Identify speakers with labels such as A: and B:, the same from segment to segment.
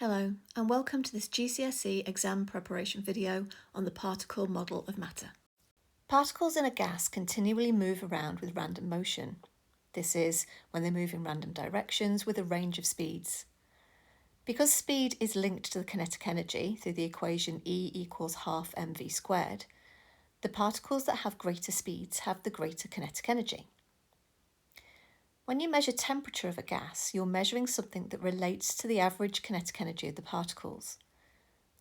A: Hello and welcome to this GCSE exam preparation video on the particle model of matter. Particles in a gas continually move around with random motion. This is when they move in random directions with a range of speeds. Because speed is linked to the kinetic energy through the equation E equals half mv squared, the particles that have greater speeds have the greater kinetic energy. When you measure temperature of a gas, you're measuring something that relates to the average kinetic energy of the particles.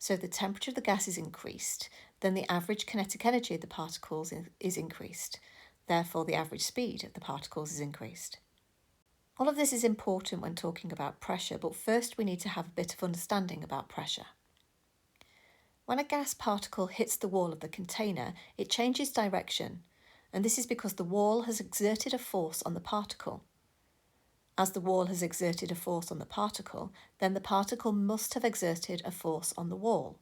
A: So if the temperature of the gas is increased, then the average kinetic energy of the particles is increased. Therefore, the average speed of the particles is increased. All of this is important when talking about pressure, but first we need to have a bit of understanding about pressure. When a gas particle hits the wall of the container, it changes direction, and this is because the wall has exerted a force on the particle. As the wall has exerted a force on the particle, then the particle must have exerted a force on the wall.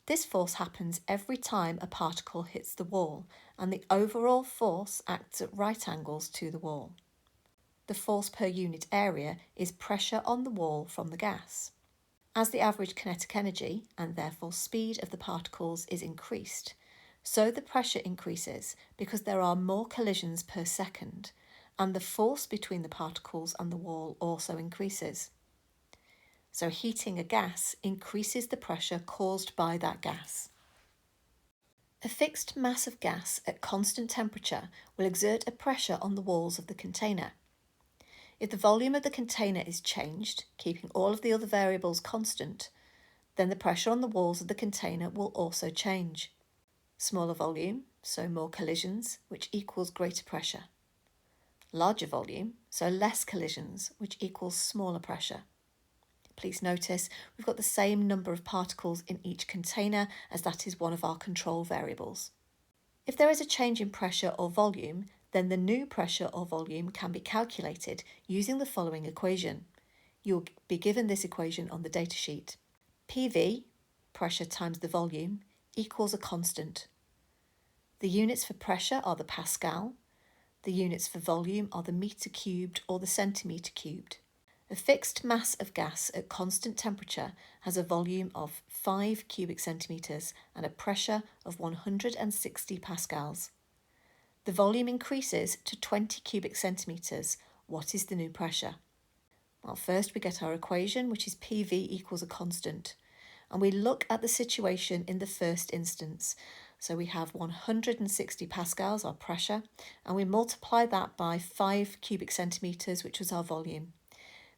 A: This force happens every time a particle hits the wall, and the overall force acts at right angles to the wall. The force per unit area is pressure on the wall from the gas. As the average kinetic energy, and therefore speed of the particles, is increased, so the pressure increases because there are more collisions per second, and the force between the particles and the wall also increases. So heating a gas increases the pressure caused by that gas. A fixed mass of gas at constant temperature will exert a pressure on the walls of the container. If the volume of the container is changed, keeping all of the other variables constant, then the pressure on the walls of the container will also change. Smaller volume, so more collisions, which equals greater pressure. Larger volume, so less collisions, which equals smaller pressure. Please notice we've got the same number of particles in each container, as that is one of our control variables. If there is a change in pressure or volume, then the new pressure or volume can be calculated using the following equation. You'll be given this equation on the datasheet. PV, pressure times the volume, equals a constant. The units for pressure are the Pascal. The units for volume are the metre cubed or the centimetre cubed. A fixed mass of gas at constant temperature has a volume of 5 cubic centimetres and a pressure of 160 pascals. The volume increases to 20 cubic centimetres. What is the new pressure? Well, first we get our equation, which is PV equals a constant, and we look at the situation in the first instance. So we have 160 pascals, our pressure, and we multiply that by 5 cubic centimetres, which was our volume.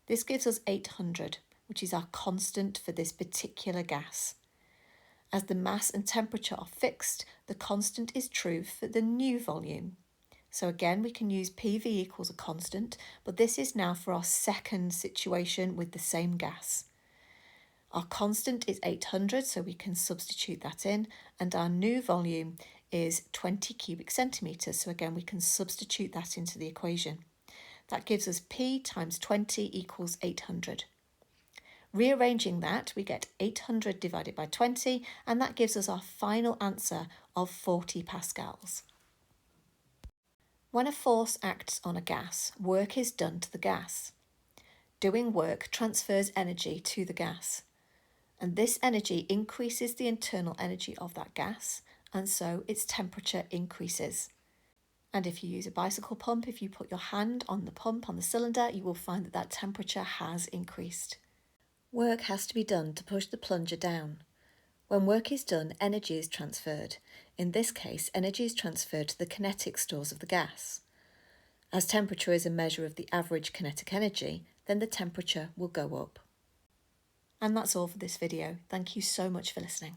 A: This gives us 800, which is our constant for this particular gas. As the mass and temperature are fixed, the constant is true for the new volume. So again, we can use PV equals a constant, but this is now for our second situation with the same gas. Our constant is 800, so we can substitute that in, and our new volume is 20 cubic centimetres, so again we can substitute that into the equation. That gives us P times 20 equals 800. Rearranging that, we get 800 divided by 20, and that gives us our final answer of 40 pascals. When a force acts on a gas, work is done to the gas. Doing work transfers energy to the gas, and this energy increases the internal energy of that gas, and so its temperature increases. And if you use a bicycle pump, if you put your hand on the pump on the cylinder, you will find that that temperature has increased. Work has to be done to push the plunger down. When work is done, energy is transferred. In this case, energy is transferred to the kinetic stores of the gas. As temperature is a measure of the average kinetic energy, then the temperature will go up. And that's all for this video. Thank you so much for listening.